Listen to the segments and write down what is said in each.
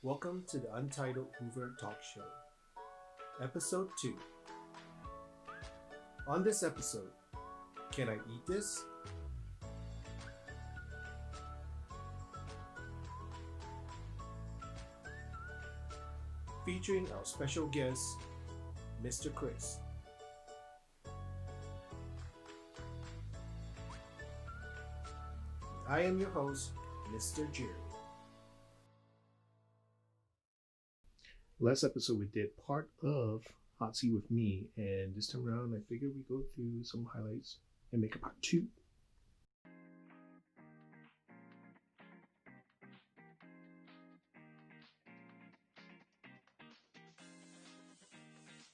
Welcome to the Untitled Hoover Talk Show, Episode 2. On this episode, Can I Eat This? Featuring our special guest, Mr. Chris. I am your host, Mr. Jerry. Last episode we did part of Hot Seat with me, and this time around I figured we go through some highlights and make a part 2.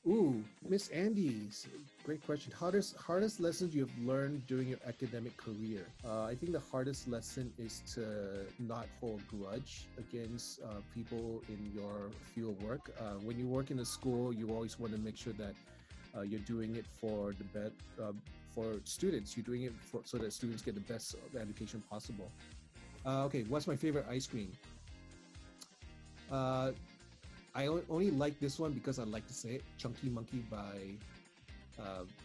Ooh, Miss Andy's great question. Hardest lessons you have learned during your academic career? I think the hardest lesson is to not hold grudge against people in your field of work. When you work in a school, you always want to make sure that you're doing it for the best for students. You're doing it so that students get the best education possible. Okay, what's my favorite ice cream? I only like this one because I like to say it, Chunky Monkey by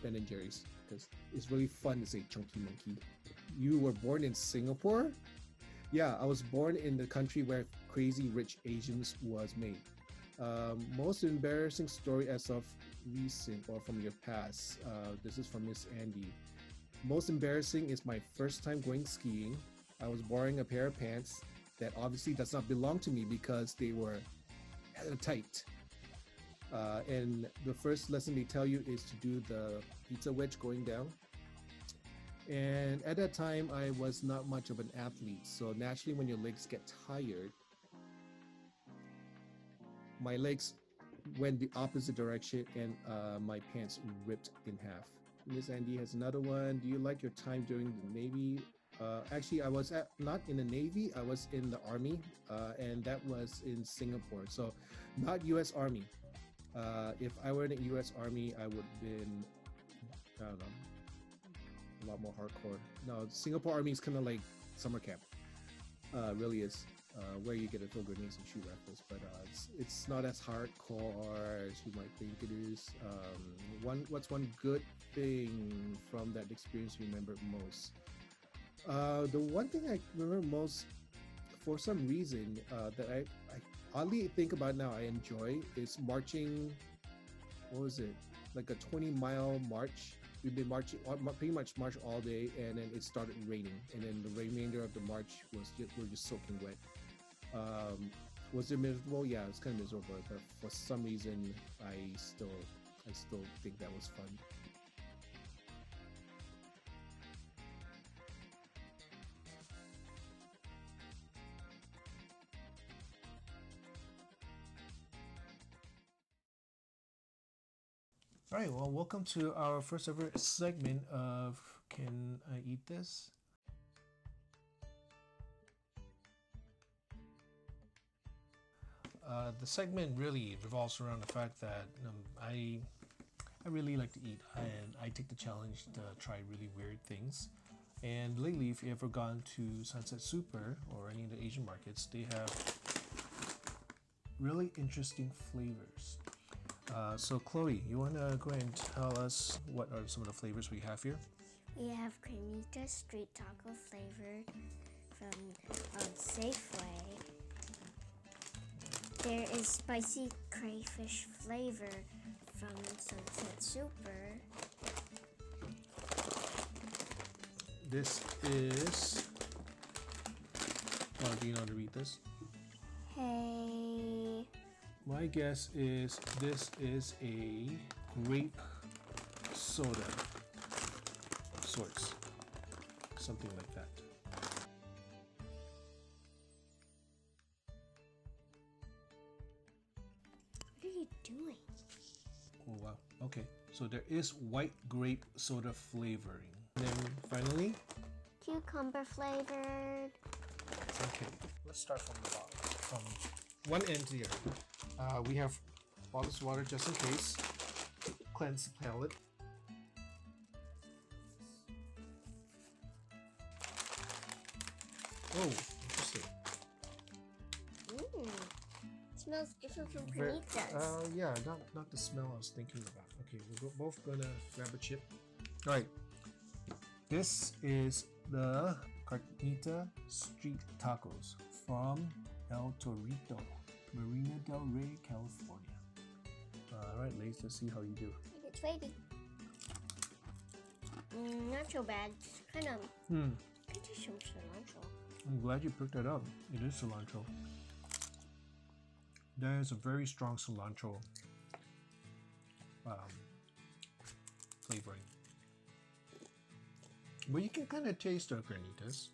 Ben & Jerry's, because it's really fun to say Chunky Monkey. You were born in Singapore? Yeah, I was born in the country where Crazy Rich Asians was made. Most embarrassing story as of recent or from your past. This is from Miss Andy. Most embarrassing is my first time going skiing. I was borrowing a pair of pants that obviously does not belong to me because they were tight. And the first lesson they tell you is to do the pizza wedge going down. And at that time, I was not much of an athlete. So naturally, when your legs get tired, my legs went the opposite direction and my pants ripped in half. Miss Andy has another one. Do you like your time during the Navy? Actually, I was not in the Navy. I was in the Army, and that was in Singapore. So, not U.S. Army. If I were in the U.S. Army, I would have been, I don't know, a lot more hardcore. No, Singapore Army is kind of like summer camp. Really is, where you get to throw grenades and shoot rifles. But it's not as hardcore as you might think it is. What's one good thing from that experience you remember most? The one thing I remember most, for some reason, that I oddly think about now, I enjoy is marching. What was it? Like a 20-mile march. We've been marching, pretty much march all day, and then it started raining, and then the remainder of the march we're just soaking wet. Was it miserable? Yeah, it was kind of miserable, but for some reason, I still think that was fun. All right, well, welcome to our first ever segment of Can I Eat This? The segment really revolves around the fact that I really like to eat, and I take the challenge to try really weird things. And lately, if you ever gone to Sunset Super or any of the Asian markets, they have really interesting flavors. So Chloe, you want to go ahead and tell us what are some of the flavors we have here? We have cremita street taco flavored from Safeway. There is spicy crayfish flavor from Sunset Super. This is... do you know how to read this? Hey. My guess is this is a grape soda of sorts. Something like that. What are you doing? Oh wow. Okay. So there is white grape soda flavoring. And then finally, Cucumber flavored. okay. Let's start from the bottom. From one end to the other. We have all this water just in case. Cleanse the palate. Oh, interesting. smells different from carnitas. Yeah, not the smell I was thinking about. Okay, we're both gonna grab a chip. All right, this is the Carnita Street Tacos from El Torito, Marina Del Rey, California. All right, Lace, let's see how you do. It's ready. Not so bad. It's kind of. Could taste some cilantro. I'm glad you picked that up. It is cilantro. There is a very strong cilantro flavoring. But you can kind of taste the carnitas.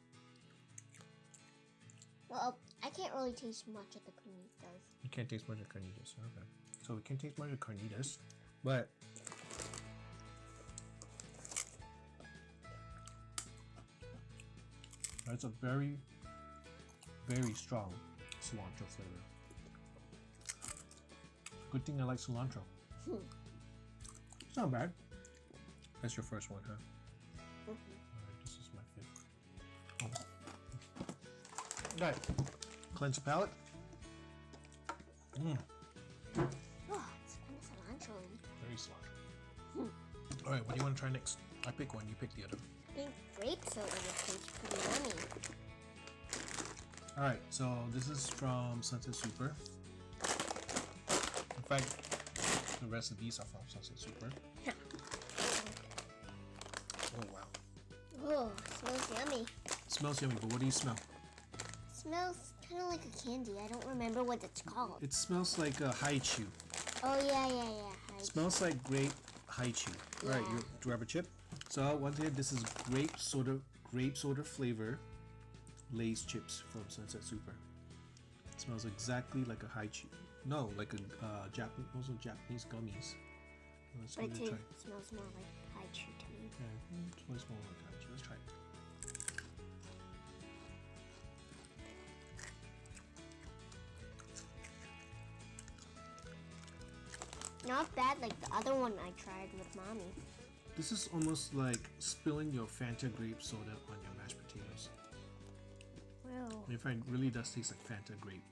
Well, I can't really taste much of the carnitas. You can't taste much of carnitas. Okay. So we can't taste much of carnitas, but that's a very, very strong cilantro flavor. Good thing I like cilantro. It's not bad. That's your first one, huh? Alright, this is my fifth. Alright, cleanse the palate. Oh, it's kind of cilantro-y. Very cilantro. Alright, what do you want to try next? I pick one, you pick the other. I think grape soda would taste pretty yummy. Alright, so this is from Sunset Super. In fact, the rest of these are from Sunset Super. Oh wow. Oh, smells yummy. It smells yummy, but what do you smell? Smells kind of like a candy. I don't remember what it's called. It smells like a haichu. Oh yeah. It smells like grape haichu. Yeah. Alright, you grab a chip. So once again, this is grape soda flavor Lay's chips from Sunset Super. It smells exactly like a haichu. No, like a Japanese gummies. Let's But give it a try. it smells more like haichu to me. Yeah, it smells more like haichu. Let's try it. Not bad like the other one I tried with Mommy. This is almost like spilling your Fanta grape soda on your mashed potatoes. Wow. In fact, it really does taste like Fanta grape.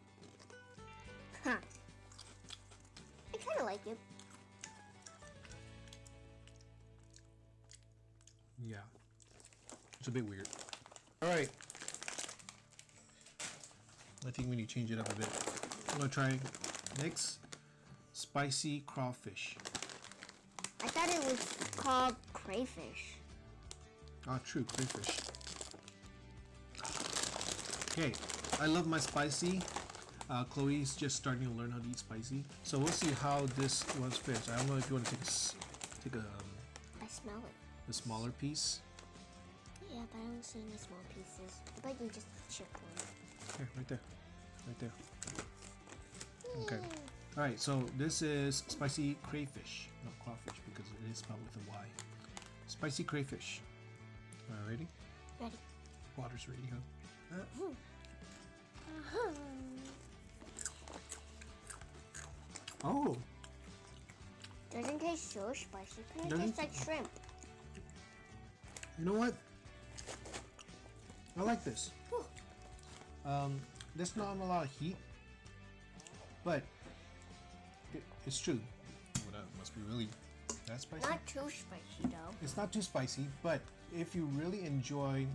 Huh. I kind of like it. Yeah. It's a bit weird. Alright. I think we need to change it up a bit. I'm going to try next spicy crawfish. I thought it was called crayfish. Ah, true, crayfish. Okay, I love my spicy. Chloe's just starting to learn how to eat spicy. So we'll see how this one's finished. I don't know if you want to take a I smell it. the smaller piece. Yeah, but I don't see any small pieces. I bet you just chip one. Here, right there. Right there. Okay. Alright, so this is spicy crayfish. Not crawfish because it is spelled with a Y. Spicy crayfish. Alright, ready? Ready. Water's ready, huh? Oh! Doesn't taste so spicy. Kind of Doesn't- tastes like shrimp. You know what? I like this. There's not a lot of heat, but it's true. Well, that must be really that spicy. Not too spicy though. It's not too spicy, but if you really enjoy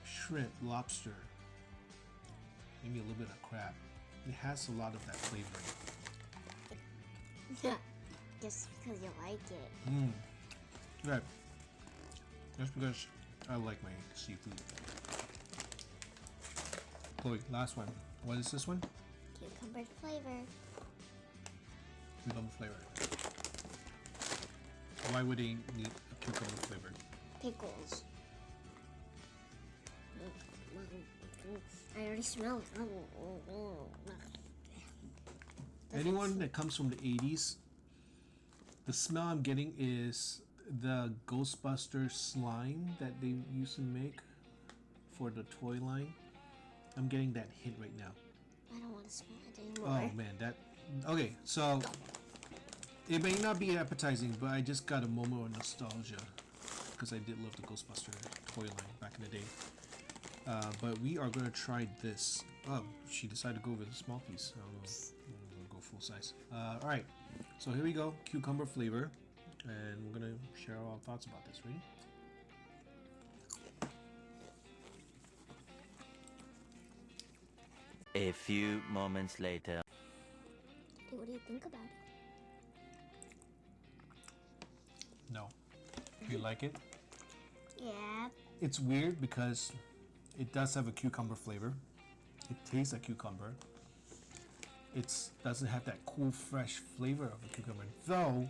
shrimp, lobster, maybe a little bit of crab, it has a lot of that flavor. Just because you like it. Right. Just because I like my seafood. Chloe, last one. What is this one? Cucumber flavor. Cucumber flavor. Why would they need a cucumber flavor? Pickles. I already smell it. Anyone that comes from the 80s, the smell I'm getting is the Ghostbuster slime that they used to make for the toy line. I'm getting that hint right now. I don't want to smell it anymore. Oh man, that... Okay, so... It may not be appetizing, but I just got a moment of nostalgia. Because I did love the Ghostbuster toy line back in the day. But we are going to try this. Oh, she decided to go with a small piece. I don't know. I'm going to go full size. All right. So here we go. Cucumber flavor. And we're going to share our thoughts about this. Ready? A few moments later. What do you think about it? No. Do you like it? Yeah. It's weird because it does have a cucumber flavor. It tastes like cucumber. It doesn't have that cool, fresh flavor of a cucumber, though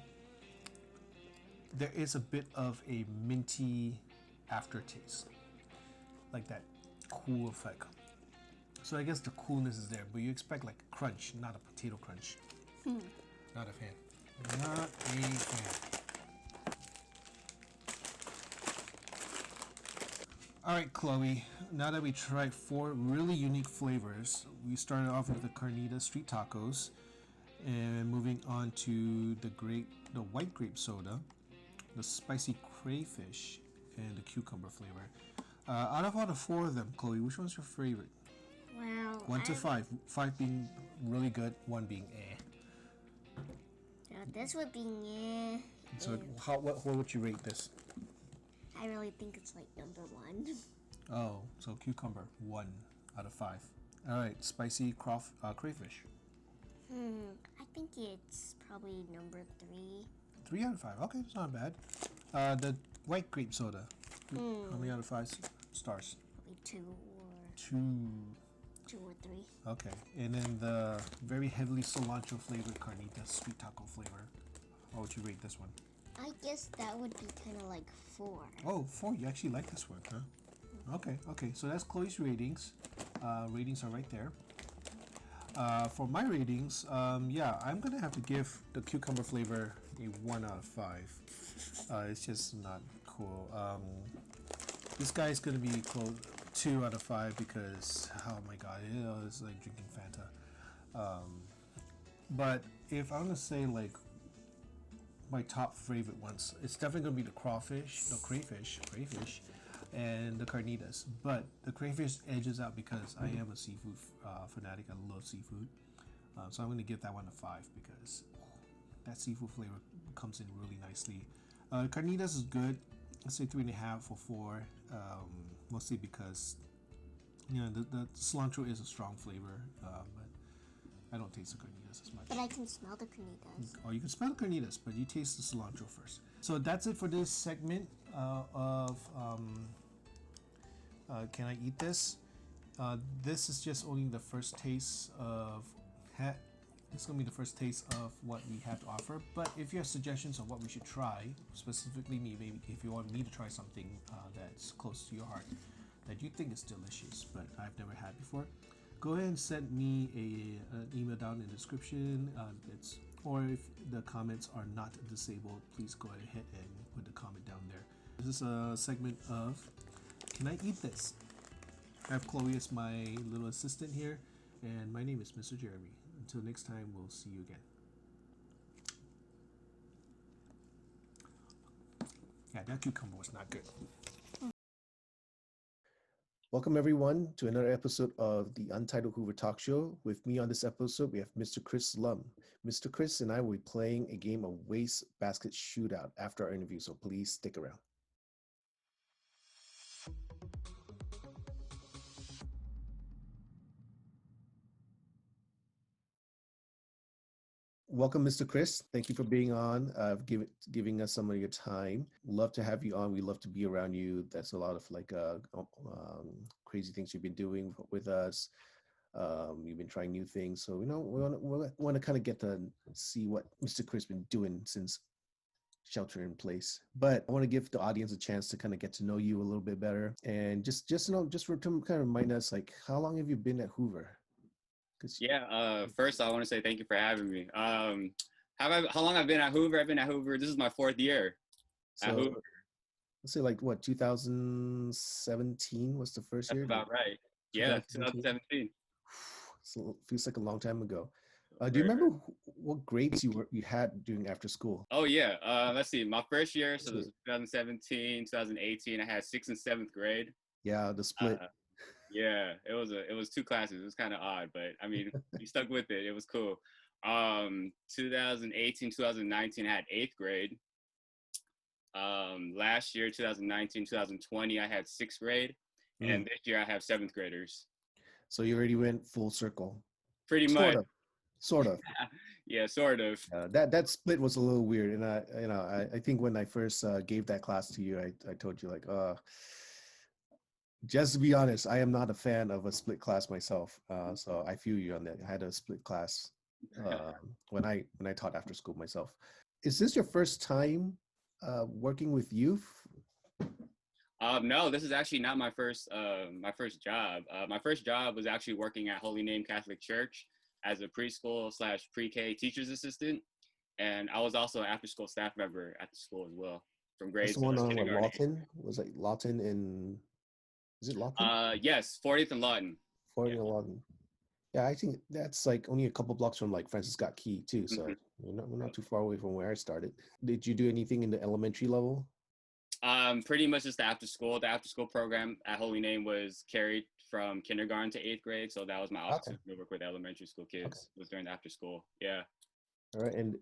there is a bit of a minty aftertaste, like that cool effect. So I guess the coolness is there, but you expect like a crunch, not a potato crunch. Not a fan. Not a fan. All right, Chloe, now that we tried 4 really unique flavors, we started off with the carnita street tacos and moving on to the white grape soda, the spicy crayfish, and the cucumber flavor. Out of all the 4 of them, Chloe, which one's your favorite? Well, 1 to 5. 5 being really good, 1 being eh. This would be yeah. So what would you rate this? I really think it's like number 1. Oh, so cucumber, 1 out of 5. All right, spicy crayfish. I think it's probably number 3. 3 out of 5. Okay, that's not bad. The white grape soda. How many out of 5 stars? Probably 2 or 2. 2 or 3. Okay, and then the very heavily cilantro flavored carnita street taco flavor. How would you rate this one? I guess that would be kind of like 4. Oh, 4. You actually like this one, huh? Okay. So that's Chloe's ratings. Ratings are right there. For my ratings, yeah, I'm gonna have to give the cucumber flavor a 1 out of 5. It's just not cool. This guy's gonna be close 2 out of 5 because oh my god, it's like drinking Fanta. But if I'm gonna say like my top favorite ones, it's definitely gonna be the crayfish, and the carnitas. But the crayfish edges out because I am a seafood fanatic. I love seafood, so I'm gonna give that one a 5 because that seafood flavor comes in really nicely. Carnitas is good. Let's say 3.5 or 4, mostly because the cilantro is a strong flavor, but I don't taste the carnitas as much. But I can smell the carnitas. Oh, you can smell the carnitas, but you taste the cilantro first. So that's it for this segment of Can I Eat This? This is just only the first taste of This is going to be the first taste of what we have to offer. But if you have suggestions on what we should try, specifically me, maybe if you want me to try something that's close to your heart, that you think is delicious, but I've never had before, go ahead and send me an email down in the description. Or if the comments are not disabled, please go ahead and put the comment down there. This is a segment of Can I Eat This? I have Chloe as my little assistant here, and my name is Mr. Jeremy. Until next time, we'll see you again. Yeah, that cucumber was not good. Welcome everyone to another episode of the Untitled Hoover Talk Show. With me on this episode, we have Mr. Chris Lum. Mr. Chris and I will be playing a game of waste basket shootout after our interview, so please stick around. Welcome, Mr. Chris. Thank you for being on, giving us some of your time. Love to have you on. We love to be around you. That's a lot of like crazy things you've been doing with us. You've been trying new things. So, we want to kind of get to see what Mr. Chris has been doing since shelter in place. But I want to give the audience a chance to kind of get to know you a little bit better. And just to kind of remind us, like, how long have you been at Hoover? Yeah, first I want to say thank you for having me. How long I've been at Hoover? I've been at Hoover. This is my 4th year at Hoover. Let's say like what, 2017 was the first year? That's about right. Yeah, 2017. So it feels like a long time ago. Do you remember what grades you had during after school? Oh yeah. Let's see. My first year, so it was 2017, 2018. I had 6th and 7th grade. Yeah, the split. Yeah, it was two classes. It was kind of odd, but I mean, we stuck with it. It was cool. 2018, 2019, I had eighth grade. Last year, 2019, 2020, I had sixth grade, Mm. and this year I have seventh graders. So you already went full circle. Pretty Sort much. of. Sort of. Yeah, sort of. That split was a little weird, and I think when I first gave that class to you, I told you like, just to be honest, I am not a fan of a split class myself. So I feel you on that. I had a split class when I taught after school myself. Is this your first time working with youth? No, this is actually not my first job. My first job was actually working at Holy Name Catholic Church as a preschool / pre-K teacher's assistant, and I was also an after-school staff member at the school as well, from That's grades the one on what, kindergarten. Lawton? Was it Lawton and is it Lawton? Yes, 40th and Lawton. 40 and Lawton. Yeah, I think that's like only a couple blocks from like Francis Scott Key too. So we're not too far away from where I started. Did you do anything in the elementary level? Pretty much just the after school. The after school program at Holy Name was carried from kindergarten to eighth grade, so that was my opportunity to work with elementary school kids. Was during the after school. Yeah. All right, and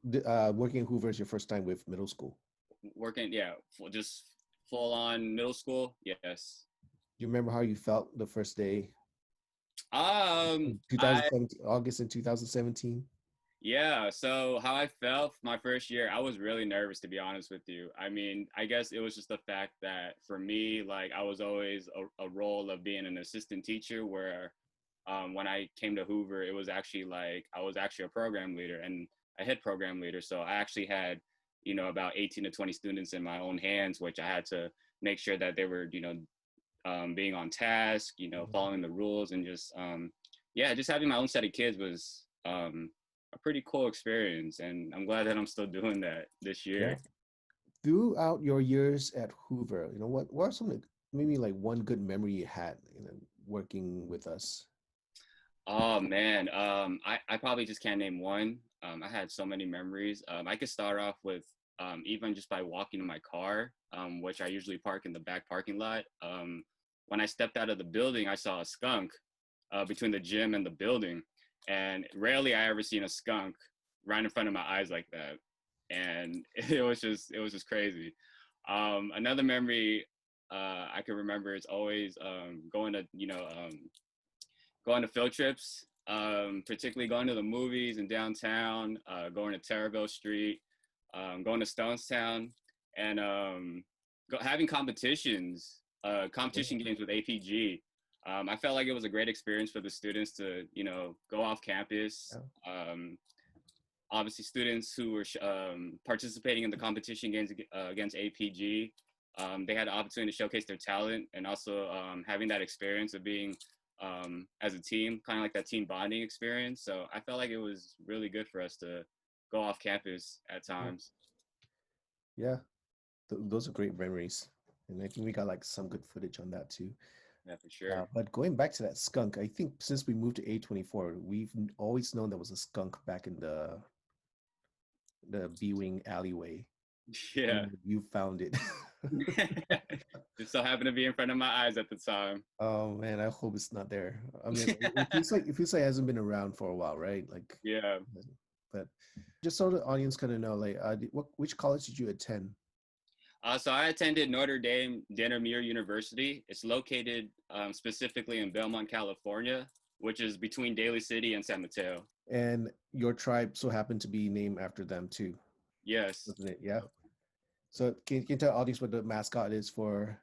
working in Hoover is your first time with middle school. Working, yeah, just full on middle school. Yes. Do you remember how you felt the first day? 2017, August in 2017. Yeah, so how I felt my first year, I was really nervous, to be honest with you. I mean, I guess it was just the fact that for me, like I was always a role of being an assistant teacher where when I came to Hoover, it was actually like I was actually a program leader and a head program leader. So I actually had, about 18 to 20 students in my own hands, which I had to make sure that they were, being on task, following the rules and just, just having my own set of kids was a pretty cool experience, and I'm glad that I'm still doing that this year. Yeah. Throughout your years at Hoover, what are some maybe like one good memory you had working with us? Oh man, I probably just can't name one. I had so many memories. I could start off with even just by walking in my car, which I usually park in the back parking lot. When I stepped out of the building, I saw a skunk between the gym and the building. And rarely I ever seen a skunk right in front of my eyes like that. And it was just crazy. Another memory I can remember is always going to field trips, particularly going to the movies in downtown, going to Terraville Street, going to Stonestown, and having competition games with APG. I felt like it was a great experience for the students to, go off campus. Obviously, students who were participating in the competition games against APG, they had the opportunity to showcase their talent and also having that experience of being as a team, kind of like that team bonding experience. So I felt like it was really good for us to go off campus at times. Yeah, those are great memories. And I think we got like some good footage on that too. Yeah, for sure. But going back to that skunk, I think since we moved to A24, we've always known there was a skunk back in the B-Wing alleyway. Yeah. And you found it. It so happened to be in front of my eyes at the time. Oh man, I hope it's not there. I mean, it feels like it hasn't been around for a while, right? Like yeah. But just so the audience kind of know, like, which college did you attend? So I attended Notre Dame de Namur University. It's located specifically in Belmont, California, which is between Daly City and San Mateo. And your tribe so happened to be named after them too. Yes. Wasn't it? Yeah. So can you tell the audience what the mascot is for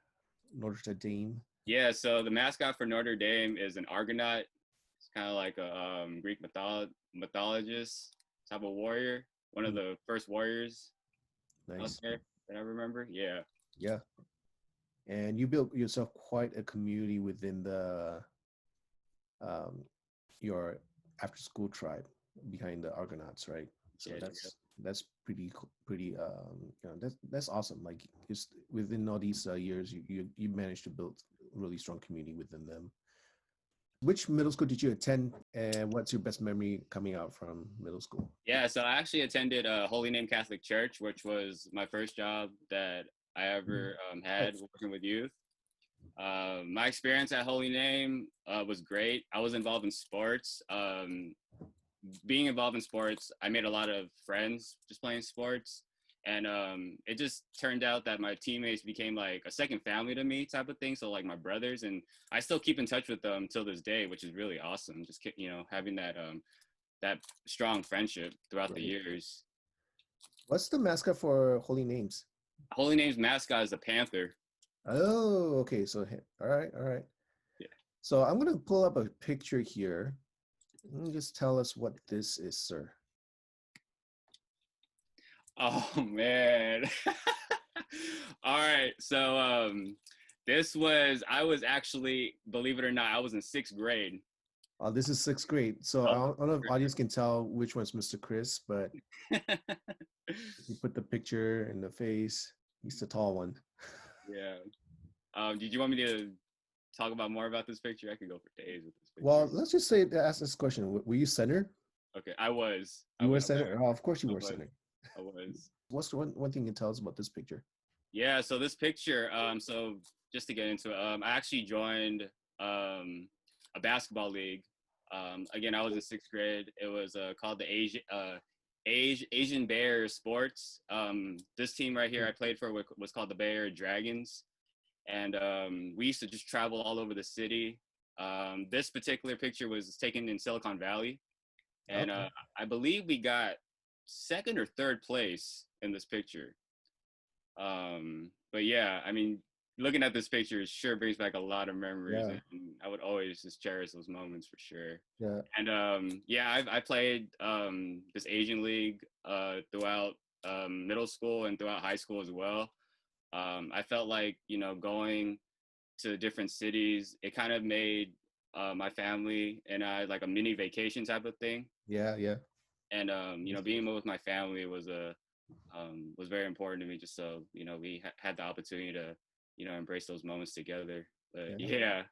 Notre Dame? Yeah, so the mascot for Notre Dame is an Argonaut. It's kind of like a Greek mythologist type of warrior, one of the first warriors out there that I remember. Yeah. Yeah. And you built yourself quite a community within the your after school tribe behind the Argonauts, right? So that's pretty that's awesome. Like just within all these years, you managed to build a really strong community within them. Which middle school did you attend, and what's your best memory coming out from middle school? Yeah, so I actually attended Holy Name Catholic Church, which was my first job that I ever had working with youth. My experience at Holy Name was great. I was involved in sports. Being involved in sports, I made a lot of friends just playing sports. And it just turned out that my teammates became like a second family to me type of thing. So like my brothers, and I still keep in touch with them till this day, which is really awesome. Just, having that strong friendship throughout the Right. years. What's the mascot for Holy Names? Holy Name's mascot is the Panther. Oh, okay. So, all right, all right. Yeah. So I'm gonna pull up a picture here. Just tell us what this is, sir. Oh man. All right. So I was actually, believe it or not, I was in 6th grade. This is 6th grade. So I don't know if audience can tell which one's Mr. Chris, but he put the picture in the face. He's the tall one. Yeah. Did you want me to talk about more about this picture? I could go for days with this picture. Well, let's just say ask this question. Were you center? Okay, I was. You were center? Oh, of course you were center. I was. What's the one thing you can tell us about this picture? Yeah, so this picture, so just to get into it, I actually joined a basketball league. Again, I was in 6th grade. It was called the Asian Bear Sports. This team right here I played for was called the Bay Area Dragons. And we used to just travel all over the city. This particular picture was taken in Silicon Valley. And Okay. I believe we got 2nd or 3rd place in this picture. But yeah, I mean, looking at this picture, it sure brings back a lot of memories. Yeah. And I would always just cherish those moments for sure. Yeah. And yeah, I played this Asian league throughout middle school and throughout high school as well. I felt like, going to different cities, it kind of made my family and I like a mini vacation type of thing. Yeah. Yeah. And being with my family was very important to me, just so we had the opportunity to embrace those moments together. But yeah.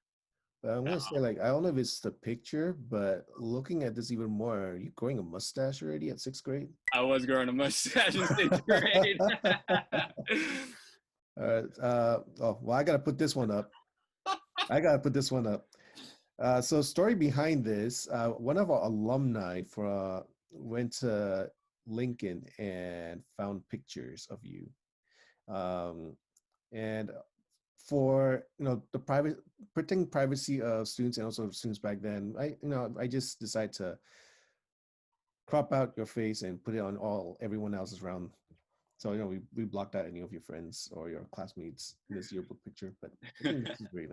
But I'm gonna say, like, I don't know if it's the picture, but looking at this even more, are you growing a mustache already at 6th grade? I was growing a mustache in 6th grade. All right. Oh, well, I gotta put this one up. So story behind this, one of our alumni went to Lincoln and found pictures of you. And for the protecting privacy of students and also students back then, I just decided to crop out your face and put it on everyone else's around. So we blocked out any of your friends or your classmates in this yearbook picture. But I think this is great.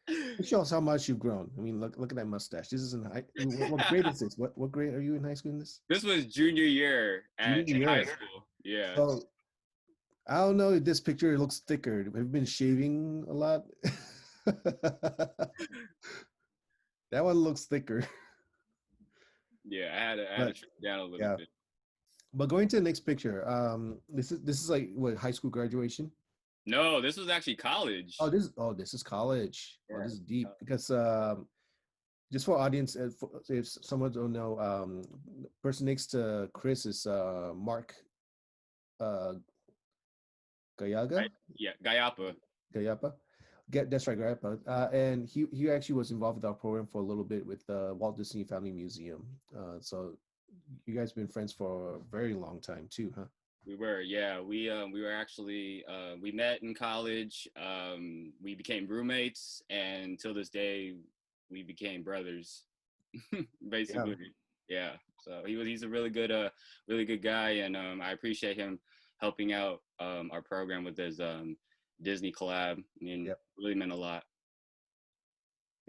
It shows how much you've grown. I mean, look at that mustache. This is in what grade is this? What grade are you in high school in this? This was junior year at high school. Yeah. So I don't know if this picture looks thicker. Have you been shaving a lot? That one looks thicker. Yeah, I had to trim down a little bit. But going to the next picture, this is like what, high school graduation? No, this was actually college. Oh, this is college. Yeah. Oh, this is deep because just for audience, if someone don't know, person next to Chris is Mark Gayaga. Right. Yeah, Gayapa. That's right, Gayapa. And he actually was involved with our program for a little bit with the Walt Disney Family Museum. So you guys been friends for a very long time too, huh? We were, yeah. We were actually we met in college. We became roommates, and till this day, we became brothers, basically. Yeah. So he's a really good guy, and I appreciate him helping out our program with his Disney collab. I mean, really meant a lot.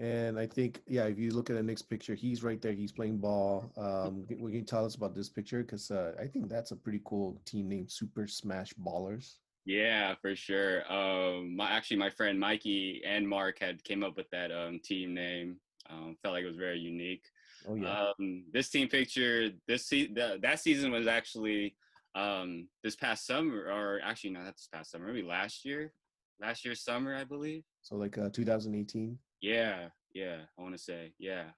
And I think, if you look at the next picture, he's right there. He's playing ball. Can you tell us about this picture? Because I think that's a pretty cool team name, Super Smash Ballers. Yeah, for sure. My friend Mikey and Mark had came up with that team name. Felt like it was very unique. Oh yeah. This team picture, that season was actually this past summer, or actually not this past summer, maybe last year's summer, I believe. So like 2018. Yeah, I want to say, yeah.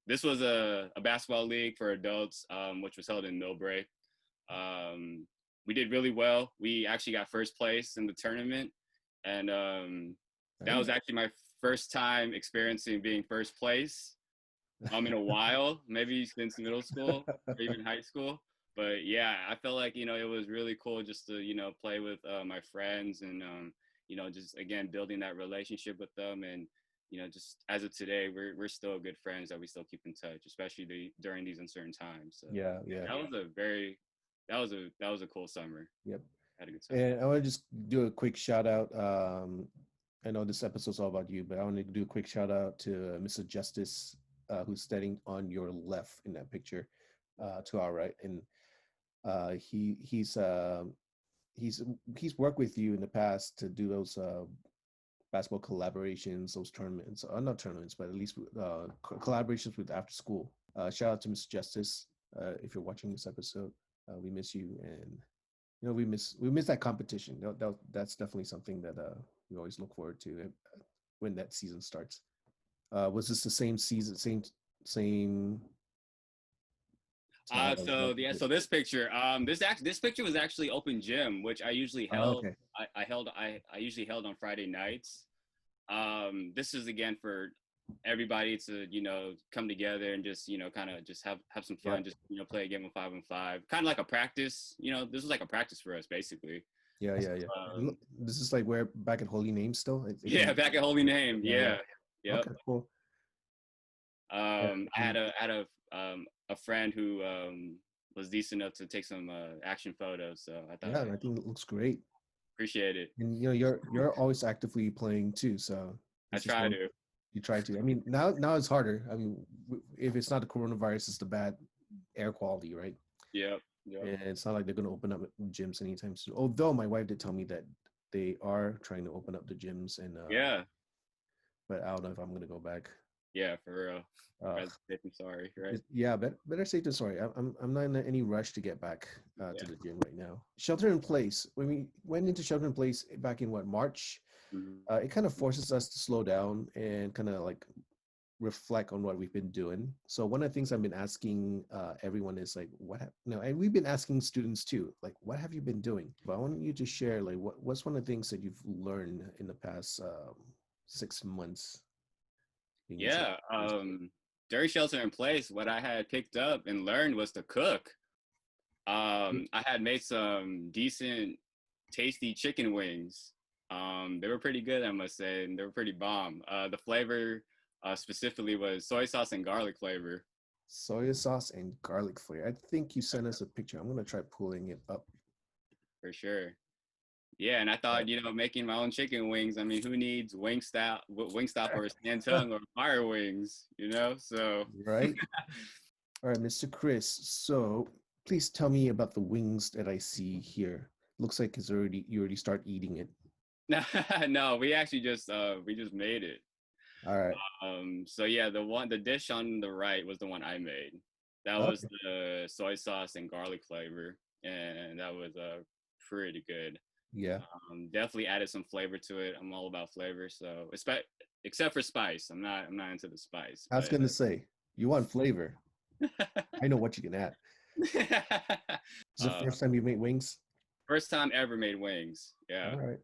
This was a basketball league for adults, which was held in Millbrae. We did really well. We actually got first place in the tournament, and That was actually my first time experiencing being first place in a while, maybe since middle school or even high school. But yeah, I felt like, it was really cool just to, play with my friends and, just again, building that relationship with them. And, just as of today, we're still good friends that we still keep in touch, especially during these uncertain times. So Yeah. that was a cool summer. Yep. Had a good time. And I want to just do a quick shout out. I know this episode's all about you, but I want to do a quick shout out to Mr. Justice, who's standing on your left in that picture, to our right, and he's worked with you in the past to do those basketball collaborations, those tournaments, not tournaments, but at least collaborations with after school. Shout out to Mr. Justice. If you're watching this episode, we miss you, and we miss that competition. That's definitely something that we always look forward to when that season starts. Was this the same season, same? So this picture, this picture was actually open gym, which I usually held. Okay. I usually held on Friday nights. This is again for everybody to come together and just kind of just have some fun, just play a game of 5-on-5, kind of like a practice. This was like a practice for us basiced. Yeah. This is like where back at Holy Name still. Yeah, back at Holy Name. Yeah. Yep. Okay, cool. I had a friend who was decent enough to take some action photos, so I thought. Yeah, I think it looks great. Appreciate it. And you're always actively playing too, so I try to. You try to. I mean, now it's harder. I mean, if it's not the coronavirus, it's the bad air quality, right? Yep. And it's not like they're going to open up gyms anytime soon. Although my wife did tell me that they are trying to open up the gyms, and yeah. But I don't know if I'm going to go back. Yeah, for real. I'm sorry, right? Yeah, better safe than sorry. I'm not in any rush to get back to the gym right now. Shelter in place. When we went into shelter in place back in March, it kind of forces us to slow down and kind of like reflect on what we've been doing. So one of the things I've been asking everyone is like, and we've been asking students too, like, what have you been doing? But I want you to share, like, what's one of the things that you've learned in the past 6 months? Yeah. During shelter in place, what I had picked up and learned was to cook. I had made some decent, tasty chicken wings. They were pretty good, I must say, and they were pretty bomb. The flavor specifically was soy sauce and garlic flavor. Soy sauce and garlic flavor. I think you sent us a picture. I'm gonna try pulling it up. For sure. Yeah, and I thought, making my own chicken wings. I mean, who needs Wingstop or stand tongue or fire wings? So. Right. All right, Mr. Chris. So please tell me about the wings that I see here. Looks like you already start eating it. No, we actually just made it. All right. So yeah, the dish on the right was the one I made. That was the soy sauce and garlic flavor, and that was pretty good. Yeah. Definitely added some flavor to it. I'm all about flavor, so except for spice. I'm not into the spice. I was gonna say, you want flavor. I know what you can add. Is it the first time you made wings? First time ever made wings. Yeah. All right.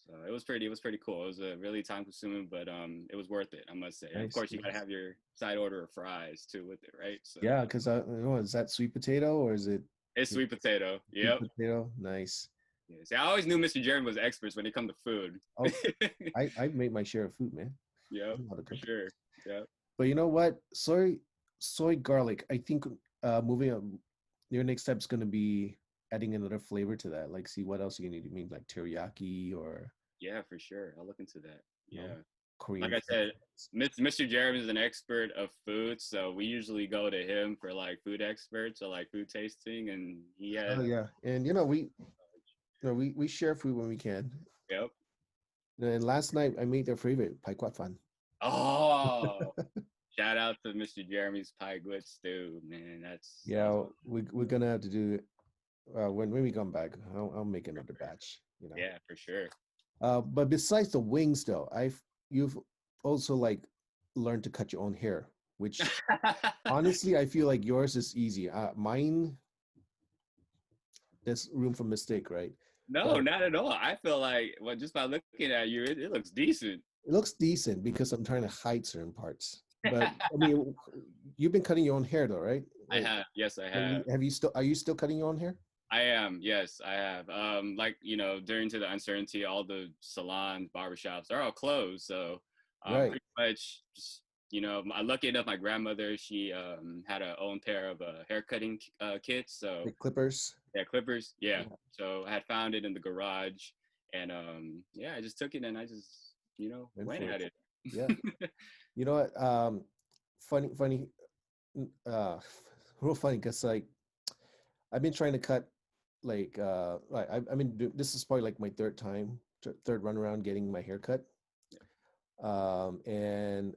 So it was pretty cool. It was really time consuming, but it was worth it, I must say. Nice. Of course, you gotta have your side order of fries too with it, right? So. Yeah, because is that sweet potato or is it? It's sweet potato. Yep. Sweet potato, nice. Yeah, see, I always knew Mr. Jeremy was experts when it come to food. Oh, I made my share of food, man. Yeah, for sure. Yeah. But you know what? Soy garlic. I think moving on, your next step is going to be adding another flavor to that. Like, see what else you need to make, like teriyaki or. Yeah, for sure. I'll look into that. Yeah. Korean. Like I said, Mr. Jeremy is an expert of food, so we usually go to him for like food experts or like food tasting, and he has. Oh yeah, and we share food when we can. Yep. And last night I made their favorite pai quat fan. Oh, shout out to Mr. Jeremy's pie good stew, man. That's we're gonna have to do when we come back. I'll make another batch. Yeah, for sure. But besides the wings, though, you've also like learned to cut your own hair, which honestly I feel like yours is easy. Mine, there's room for mistake, right? No, not at all. I feel like, well, just by looking at you, it looks decent. It looks decent because I'm trying to hide certain parts. But I mean, you've been cutting your own hair though, right? I have. Yes, I have. Have you still? Are you still cutting your own hair? I am. Yes, I have. Like, during to the uncertainty, all the salons, barbershops, they're all closed. So, Right. pretty much just, I lucky enough, my grandmother, she had her own pair of hair cutting kits. So, The clippers. yeah, clippers. Yeah. Yeah. So I had found it in the garage, and yeah, I just took it and I just, went at it. Yeah. You know what? Funny, uh, real funny because like I've been trying to cut I mean this is probably like my third run around getting my hair cut. And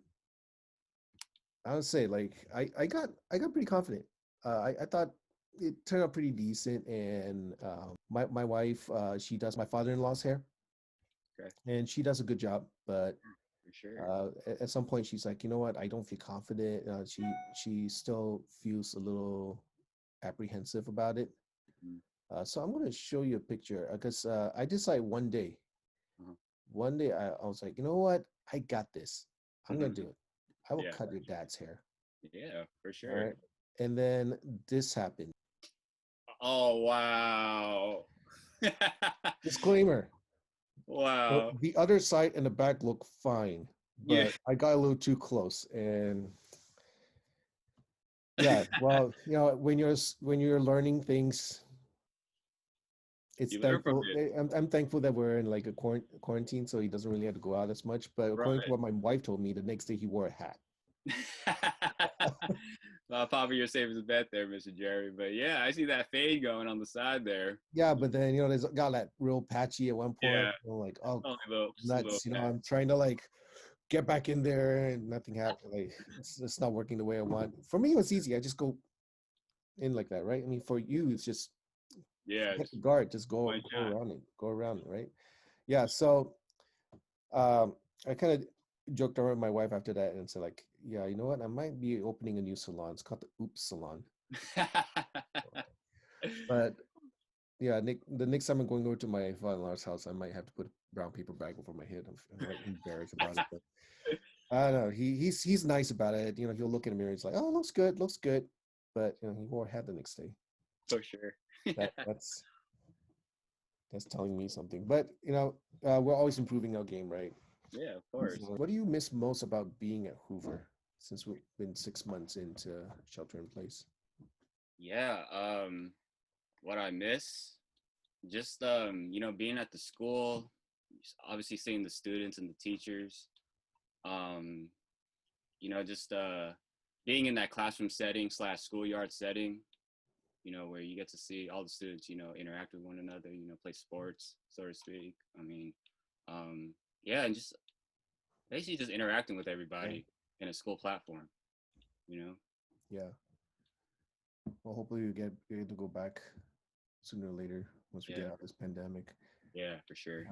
I would say like I got pretty confident. I thought it turned out pretty decent, and my wife she does my father-in-law's hair, Okay. and she does a good job. But For sure. at some point she's like, you know what, I don't feel confident. She still feels a little apprehensive about it. Mhm. So I'm going to show you a picture because I decided Uh-huh. one day I was like, you know what, I got this. I'm going to do it. I will Yeah. cut your dad's hair. Yeah, for All sure. right. And then this happened. Oh, wow. Disclaimer. Wow. The other side and the back look fine, Yeah. but I got a little too close. And yeah, well, when you're learning things, it's You learn from thankful. it. I'm thankful that we're in like a quarantine, so he doesn't really have to go out as much. But according to Right. what my wife told me, the next day he wore a hat. Well, probably your safest bet there, Mr. Jerry. But yeah, I see that fade going on the side there. Yeah, but then there's got that real patchy at one point. Yeah. I'm like, oh, Only a little, just a little nuts. bit. I'm trying to like get back in there and nothing happened. Like it's not working the way I want. For me, it was easy. I just go in like that, right? I mean, for you, it's just Yeah. hit the guard, just One shot. go around it, right? Yeah. So I kind of joked around with my wife after that and said like, yeah, you know what? I might be opening a new salon. It's called the Oops Salon. But yeah, the next time I'm going over to my father-in-law's house, I might have to put a brown paper bag over my head. I'm like embarrassed about it, but I don't know. He's nice about it. He'll look in the mirror. He's like, "Oh, looks good," but he wore a hat the next day. For sure. That's telling me something. But we're always improving our game, right? Yeah, of course. So what do you miss most about being at Hoover since we've been 6 months into shelter in place? Yeah. What I miss, just being at the school, obviously seeing the students and the teachers. Um, just being in that classroom setting / schoolyard setting, where you get to see all the students, interact with one another, play sports, so to speak. I mean, yeah, and just basically just interacting with everybody in a school platform, Yeah. Well, hopefully we get to go back sooner or later once we get out of this pandemic. Yeah, for sure.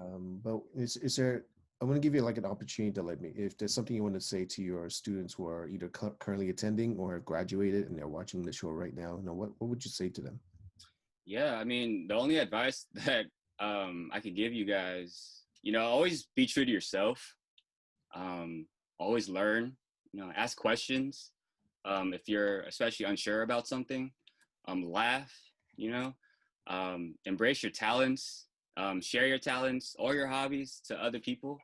But is there? I'm going to give you like an opportunity to let me. If there's something you want to say to your students who are either currently attending or have graduated and they're watching the show right now, what would you say to them? Yeah, I mean, the only advice that I could give you guys, always be true to yourself. Always learn. Ask questions. If you're especially unsure about something, laugh. Embrace your talents. Share your talents or your hobbies to other people.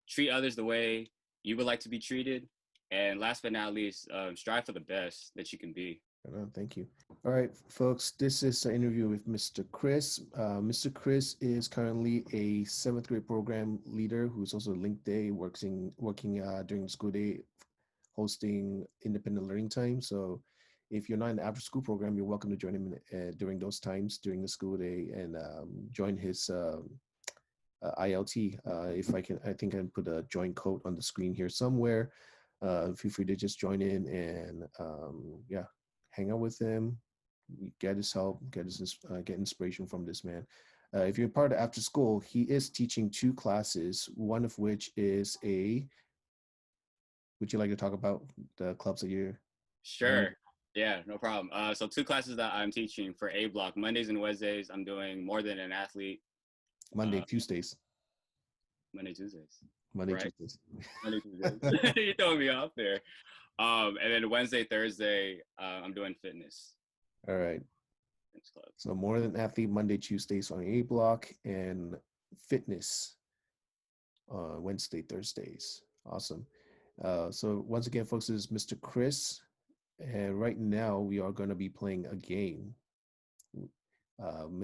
Treat others the way you would like to be treated. And last but not least, strive for the best that you can be. Thank you. All right, folks, this is an interview with Mr. Chris. Mr. Chris is currently a 7th grade program leader who's also linked day, working during the school day, hosting independent learning time. So if you're not in the after school program, you're welcome to join him during those times during the school day and join his ILT. If I think I can put a join code on the screen here somewhere. Feel free to just join in and hang out with him, get his help, get inspiration from this man. If you're part of after school, he is teaching 2 classes, one of which is would you like to talk about the clubs that you're? Sure. Yeah, no problem. So 2 classes that I'm teaching for A block, Mondays and Wednesdays, I'm doing More Than an Athlete. Monday, Tuesdays. Monday, Tuesdays. Monday, Right? Tuesdays. Monday, Tuesdays. You're throwing me off there. And then Wednesday, Thursday, I'm doing fitness. All right. Fitness club. So More Than Athlete, Monday, Tuesdays on A block, and fitness Wednesday, Thursdays. Awesome. So once again, folks, this is Mr. Chris. And right now we are going to be playing a game.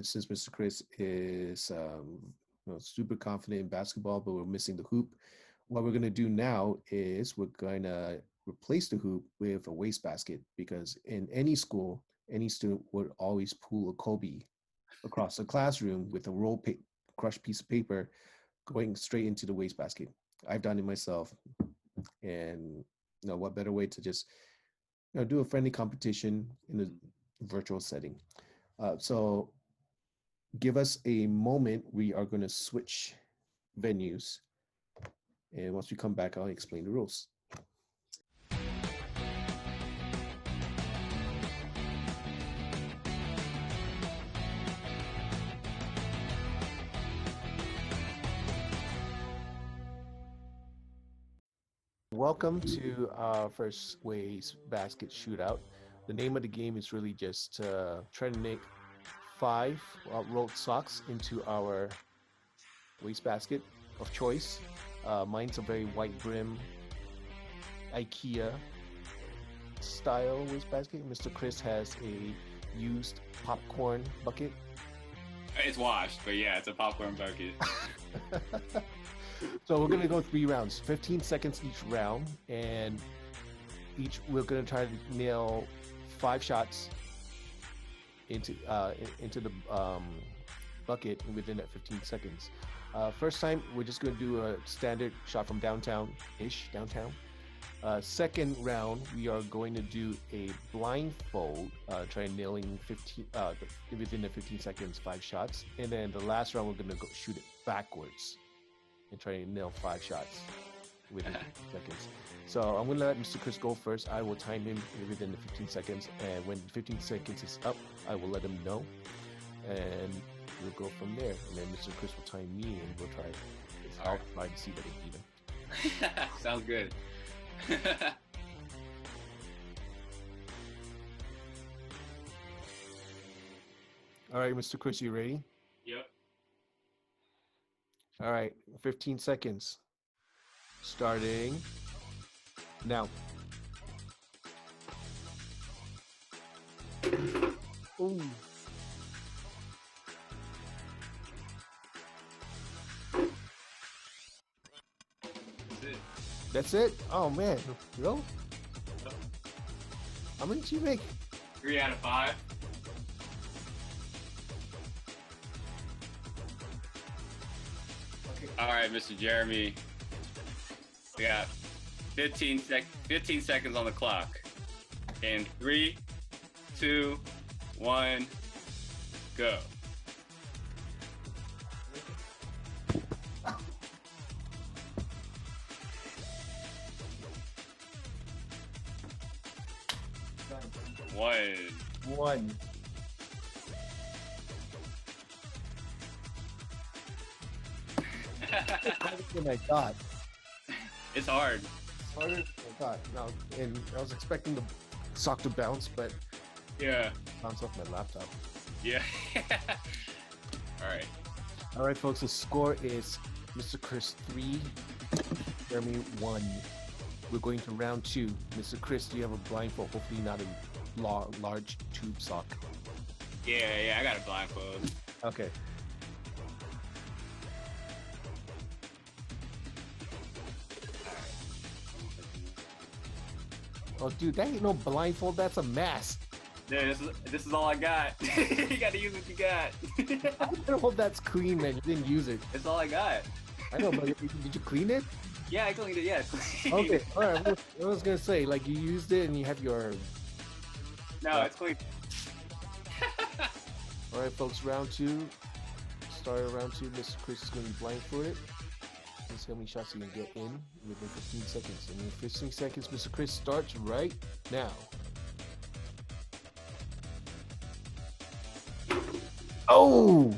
Since Mr. Chris is super confident in basketball, but we're missing the hoop. What we're going to do now is we're going to replace the hoop with a wastebasket, because in any school, any student would always pull a Kobe across the classroom with a crushed piece of paper going straight into the wastebasket. I've done it myself. And what better way to just do a friendly competition in a virtual setting. So give us a moment. We are going to switch venues. And once we come back, I'll explain the rules. Welcome to our first wastebasket shootout. The name of the game is really just trying to make 5 rolled socks into our wastebasket of choice. Mine's a very white brim IKEA style wastebasket. Mr. Chris has a used popcorn bucket. It's washed, but yeah, it's a popcorn bucket. So we're gonna go 3 rounds, 15 seconds each round, and we're gonna try to nail 5 shots into the bucket within that 15 seconds. First time, we're just gonna do a standard shot from downtown. Second round, we are going to do a blindfold, try nailing within the 15 seconds, 5 shots, and then the last round, we're gonna go shoot it backwards and try to nail 5 shots within 15 seconds. So I'm going to let Mr. Chris go first. I will time him within the 15 seconds. And when 15 seconds is up, I will let him know. And we'll go from there. And then Mr. Chris will time me, and we'll try. I'll try to see if I can beat him. Sounds good. All right, Mr. Chris, you ready? Yep. All right, 15 seconds. Starting now. Ooh. That's it? Oh man, really? Yep. How many did you make? 3 out of 5. All right, Mr. Jeremy. We got 15 seconds on the clock. In 3, 2, 1, go. One. Harder than I thought. It's hard. Harder than I thought. No, and I was expecting the sock to bounce, but Yeah. bounce off my laptop. Yeah. All right, folks. The score is Mr. Chris 3, Jeremy 1. We're going to round 2. Mr. Chris, do you have a blindfold? Hopefully not a large tube sock. Yeah, I got a blindfold. Okay. Oh, dude, that ain't no blindfold. That's a mask. Yeah, this is all I got. You gotta use what you got. I hope that's clean, man. You didn't use it. It's all I got. I know, but did you clean it? Yeah, I cleaned it. Yeah, it's clean. Okay, all right. I was gonna say, like, you used it and you have your. No, it's clean. All right, folks. Round 2. Started round 2. Mr. Chris is gonna be blindfolded. Let's see how many shots you can get in within 15 seconds. And in 15 seconds, Mr. Chris starts right now. Oh,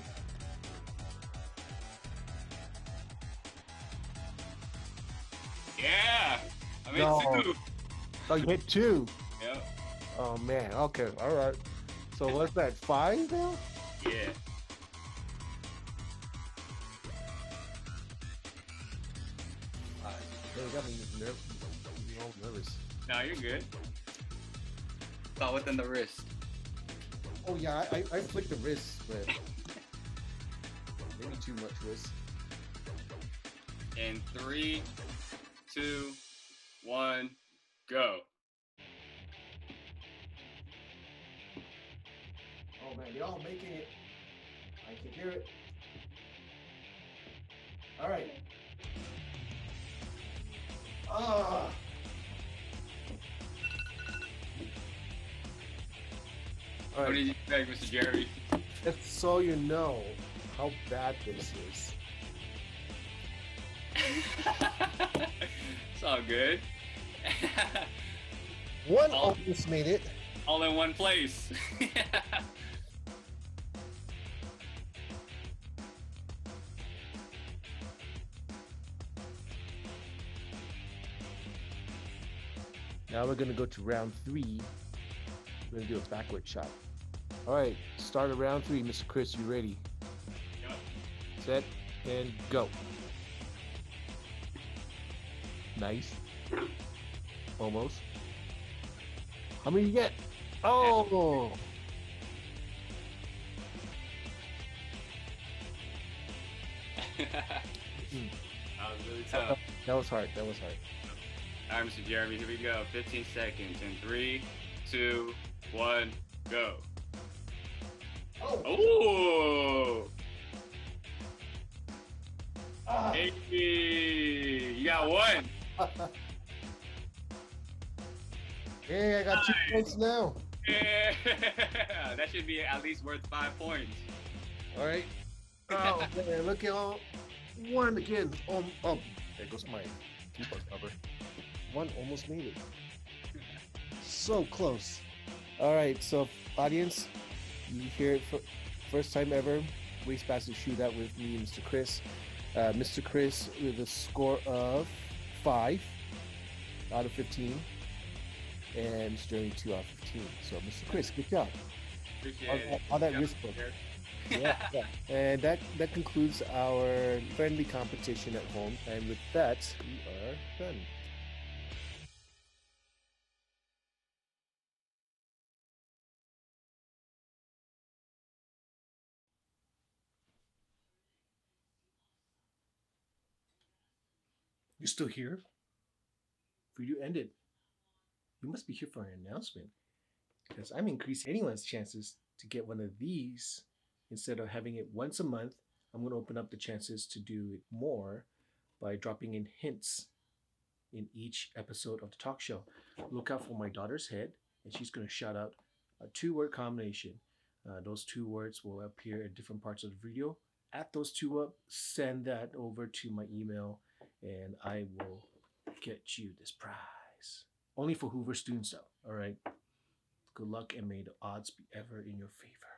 Yeah. I made no. 2. Oh, you hit 2. Yep. Oh man. Okay. All right. So what's that? 5 now? Yeah. You got me all nervous. No, you're good. It's all within the wrist. Oh yeah, I flicked the wrist, but maybe too much wrist. In 3, 2, 1, go. Oh man, y'all making it. I can hear it. All right. Ah. All What right. did you think, Mr. Jerry? Just so you know how bad this is. It's all good. One almost made it. All in one place. Now we're gonna go to round 3. We're gonna do a backward shot. All right, start of round 3, Mr. Chris. You ready? Yep. Set and go. Nice. Almost. How many you get? Oh. That was really tough. That was hard. That was hard. All right, Mr. Jeremy, here we go. 15 seconds. In 3, 2, 1, go. Oh. Ooh! Ah. Hey, you got 1. Hey, I got 2 points now. Yeah. That should be at least worth 5 points. All right. Oh man, look at all. 1 again. Oh, there goes my keyboard cover. 1 almost made it. So close. All right, so audience, you hear it for first time ever. Wastebasket Shootout with me, Mr. Chris. Mr. Chris with a score of 5 out of 15, and Mr. Jeremy 2 out of 15. So, Mr. Chris, good job. Appreciate it. All that Yeah, wrist work. Jerry. Yeah. And that concludes our friendly competition at home. And with that, we are done. You're still here? Video ended. You must be here for an announcement, because I'm increasing anyone's chances to get one of these. Instead of having it once a month, I'm going to open up the chances to do it more by dropping in hints in each episode of the talk show. Look out for my daughter's head, and she's going to shout out a 2-word combination. Those 2 words will appear at different parts of the video. Add those 2 up, send that over to my email, and I will get you this prize. Only for Hoover students, though. All right. Good luck, and may the odds be ever in your favor.